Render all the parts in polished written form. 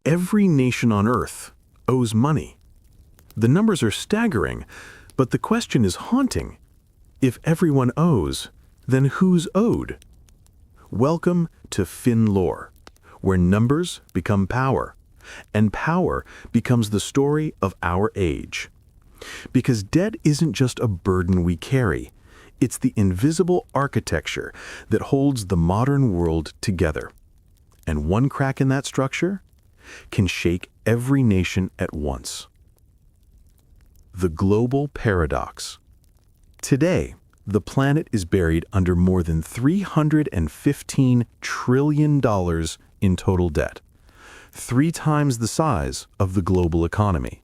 Every nation on Earth owes money. The numbers are staggering, but the question is haunting. If everyone owes, then who's owed? Welcome to FinLore, where numbers become power, and power becomes the story of our age. Because debt isn't just a burden we carry, it's the invisible architecture that holds the modern world together. And one crack in that structure can shake every nation at once. The global paradox. Today, the planet is buried under more than $315 trillion in total debt, 3 times the size of the global economy.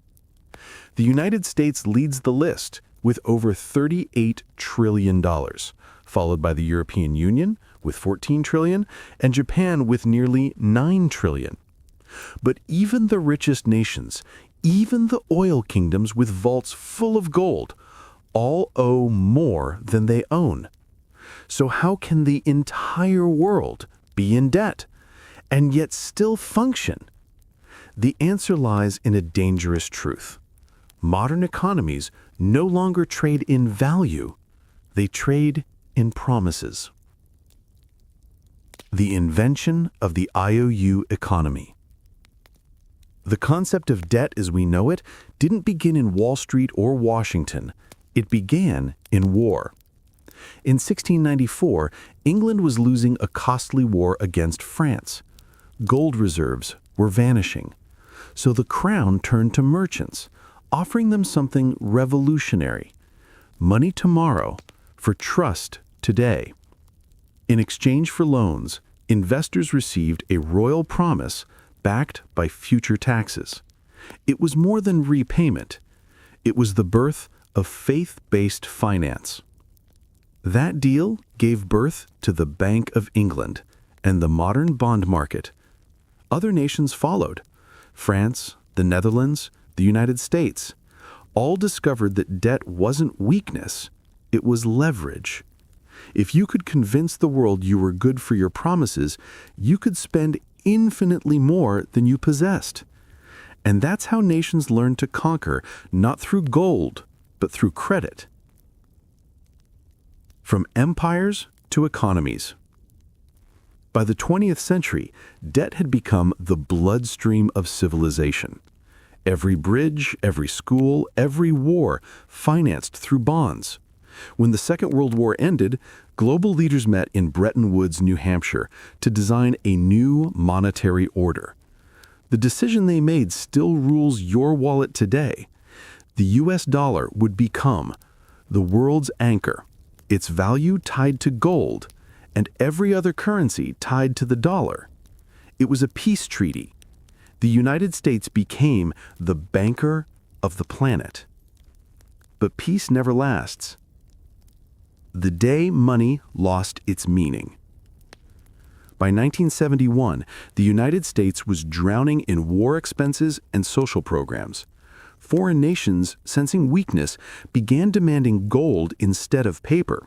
The United States leads the list with over $38 trillion, followed by the European Union with $14 trillion and Japan with nearly $9 trillion. But even the richest nations, even the oil kingdoms with vaults full of gold, all owe more than they own. So how can the entire world be in debt and yet still function? The answer lies in a dangerous truth. Modern economies no longer trade in value, they trade in promises. The invention of the IOU economy. The concept of debt as we know it didn't begin in Wall Street or Washington. It began in war. In 1694, England was losing a costly war against France. Gold reserves were vanishing. So the crown turned to merchants, offering them something revolutionary: money tomorrow for trust today. In exchange for loans, investors received a royal promise backed by future taxes. It was more than repayment. It was the birth of faith-based finance. That deal gave birth to the Bank of England and the modern bond market. Other nations followed. France, the Netherlands, the United States, all discovered that debt wasn't weakness, it was leverage. If you could convince the world you were good for your promises, you could spend infinitely more than you possessed. And that's how nations learned to conquer, not through gold, but through credit. From empires to economies. By the 20th century, debt had become the bloodstream of civilization. Every bridge, every school, every war financed through bonds. When the Second World War ended, global leaders met in Bretton Woods, New Hampshire, to design a new monetary order. The decision they made still rules your wallet today. The US dollar would become the world's anchor, its value tied to gold, and every other currency tied to the dollar. It was a peace treaty. The United States became the banker of the planet. But peace never lasts. The day money lost its meaning. By 1971, the United States was drowning in war expenses and social programs. Foreign nations, sensing weakness, began demanding gold instead of paper.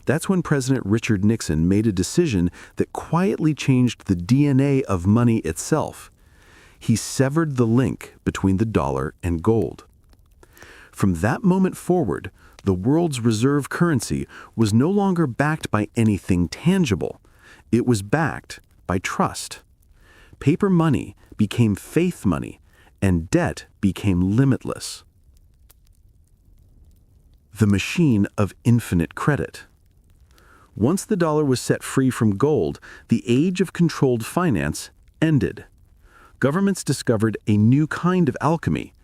That's when President Richard Nixon made a decision that quietly changed the DNA of money itself. He severed the link between the dollar and gold. From that moment forward, the world's reserve currency was no longer backed by anything tangible. It was backed by trust. Paper money became faith money, and debt became limitless. The machine of infinite credit. Once the dollar was set free from gold, the age of controlled finance ended. Governments discovered a new kind of alchemy,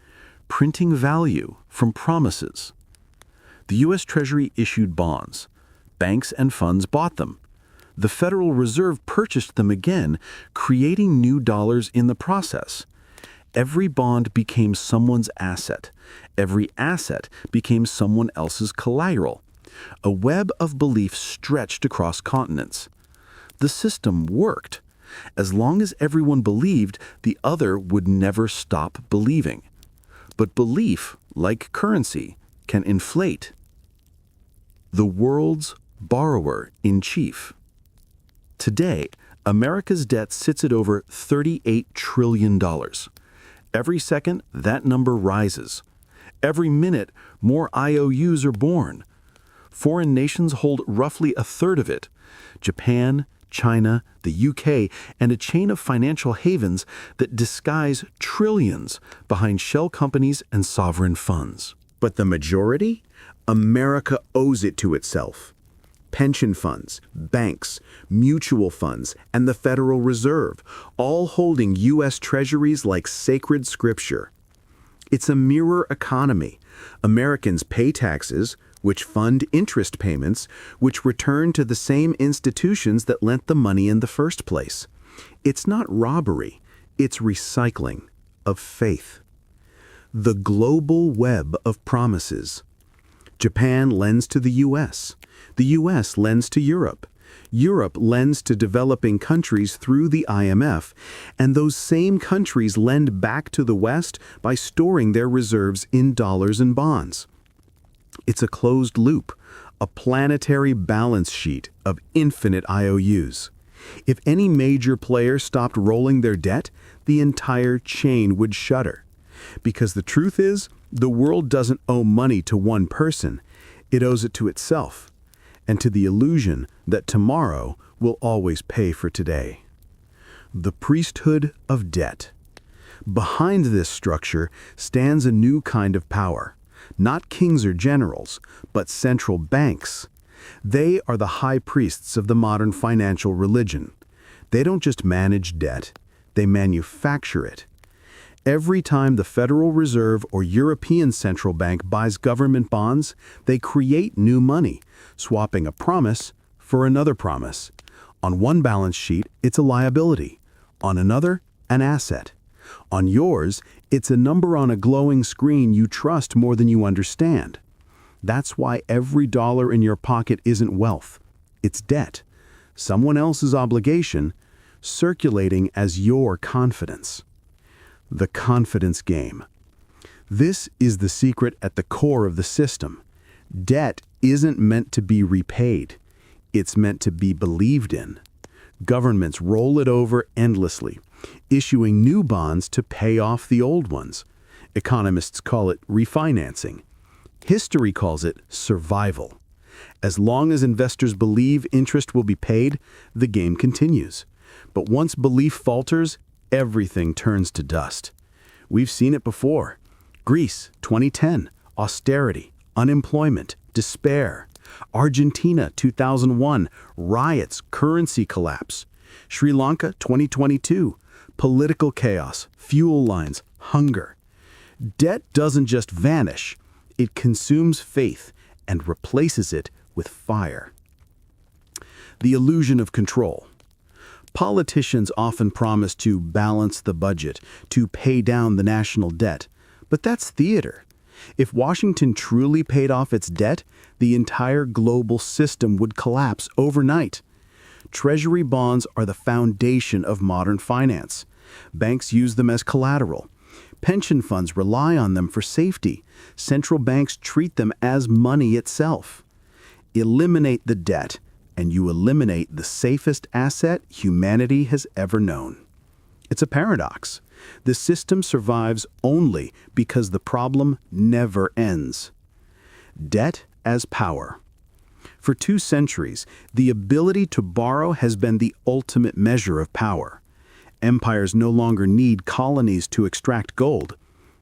printing value from promises. The U.S. Treasury issued bonds. Banks and funds bought them. The Federal Reserve purchased them again, creating new dollars in the process. Every bond became someone's asset. Every asset became someone else's collateral. A web of belief stretched across continents. The system worked. As long as everyone believed, the other would never stop believing. But belief, like currency, can inflate. The world's borrower in chief. Today, America's debt sits at over $38 trillion. Every second, that number rises. Every minute, more IOUs are born. Foreign nations hold roughly a third of it. Japan, China, the UK, and a chain of financial havens that disguise trillions behind shell companies and sovereign funds. But the majority? America owes it to itself. Pension funds, banks, mutual funds, and the Federal Reserve, all holding U.S. treasuries like sacred scripture. It's a mirror economy. Americans pay taxes, which fund interest payments, which return to the same institutions that lent the money in the first place. It's not robbery, it's recycling of faith. The global web of promises. Japan lends to the U.S. The U.S. lends to Europe. Europe lends to developing countries through the IMF, and those same countries lend back to the West by storing their reserves in dollars and bonds. It's a closed loop, a planetary balance sheet of infinite IOUs. If any major player stopped rolling their debt, the entire chain would shudder. Because the truth is, the world doesn't owe money to one person, it owes it to itself, and to the illusion that tomorrow will always pay for today. The priesthood of debt. Behind this structure stands a new kind of power. Not kings or generals, but central banks. They are the high priests of the modern financial religion. They don't just manage debt, they manufacture it. Every time the Federal Reserve or European Central Bank buys government bonds, they create new money, swapping a promise for another promise. On one balance sheet, it's a liability. On another, an asset. On yours, it's a number on a glowing screen you trust more than you understand. That's why every dollar in your pocket isn't wealth. It's debt. Someone else's obligation, circulating as your confidence. The confidence game. This is the secret at the core of the system. Debt isn't meant to be repaid. It's meant to be believed in. Governments roll it over endlessly, issuing new bonds to pay off the old ones. Economists call it refinancing. History calls it survival. As long as investors believe interest will be paid, the game continues. But once belief falters, everything turns to dust. We've seen it before. Greece, 2010, austerity, unemployment, despair. Argentina, 2001, riots, currency collapse. Sri Lanka, 2022, political chaos, fuel lines, hunger. Debt doesn't just vanish, it consumes faith and replaces it with fire. The illusion of control. Politicians often promise to balance the budget, to pay down the national debt, but that's theater. If Washington truly paid off its debt, the entire global system would collapse overnight. Treasury bonds are the foundation of modern finance. Banks use them as collateral. Pension funds rely on them for safety. Central banks treat them as money itself. Eliminate the debt, and you eliminate the safest asset humanity has ever known. It's a paradox. The system survives only because the problem never ends. Debt as power. For 2 centuries, the ability to borrow has been the ultimate measure of power. Empires no longer need colonies to extract gold.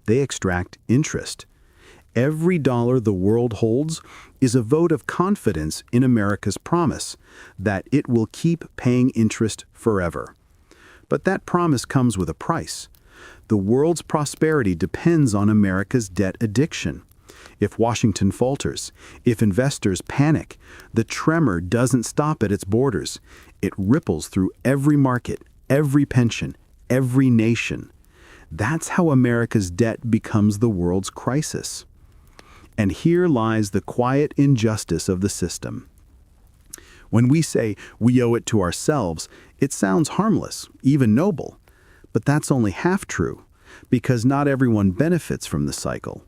They extract interest. Every dollar the world holds is a vote of confidence in America's promise that it will keep paying interest forever. But that promise comes with a price. The world's prosperity depends on America's debt addiction. If Washington falters, if investors panic, the tremor doesn't stop at its borders. It ripples through every market, every pension, every nation. That's how America's debt becomes the world's crisis. And here lies the quiet injustice of the system. When we say we owe it to ourselves, it sounds harmless, even noble. But that's only half true, because not everyone benefits from the cycle.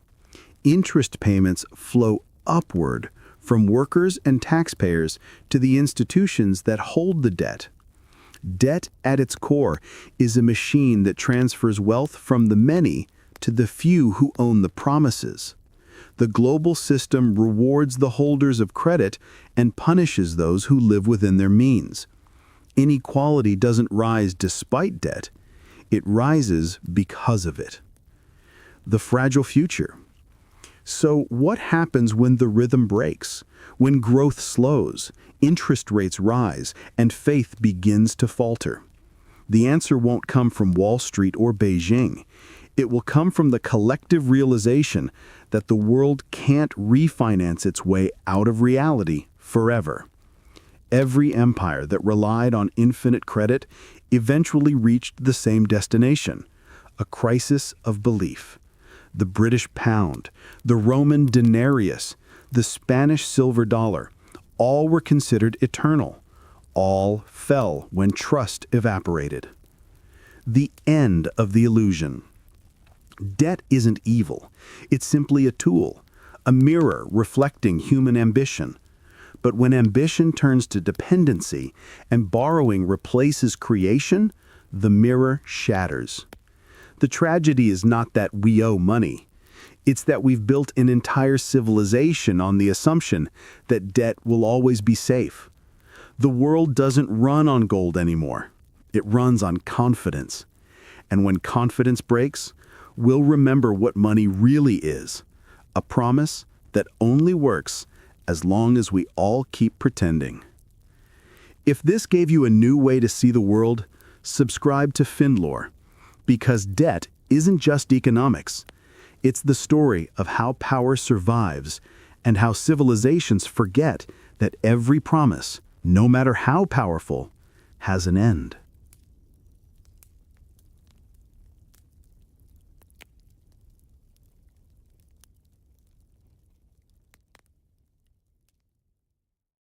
Interest payments flow upward from workers and taxpayers to the institutions that hold the debt. Debt, at its core, is a machine that transfers wealth from the many to the few who own the promises. The global system rewards the holders of credit and punishes those who live within their means. Inequality doesn't rise despite debt, it rises because of it. The fragile future. So what happens when the rhythm breaks? When growth slows, interest rates rise, and faith begins to falter? The answer won't come from Wall Street or Beijing. It will come from the collective realization that the world can't refinance its way out of reality forever. Every empire that relied on infinite credit eventually reached the same destination, a crisis of belief. The British pound, the Roman denarius, the Spanish silver dollar, all were considered eternal. All fell when trust evaporated. The end of the illusion. Debt isn't evil. It's simply a tool, a mirror reflecting human ambition. But when ambition turns to dependency and borrowing replaces creation, the mirror shatters. The tragedy is not that we owe money. It's that we've built an entire civilization on the assumption that debt will always be safe. The world doesn't run on gold anymore. It runs on confidence. And when confidence breaks, we'll remember what money really is, a promise that only works as long as we all keep pretending. If this gave you a new way to see the world, subscribe to FinLore, because debt isn't just economics. It's the story of how power survives and how civilizations forget that every promise, no matter how powerful, has an end.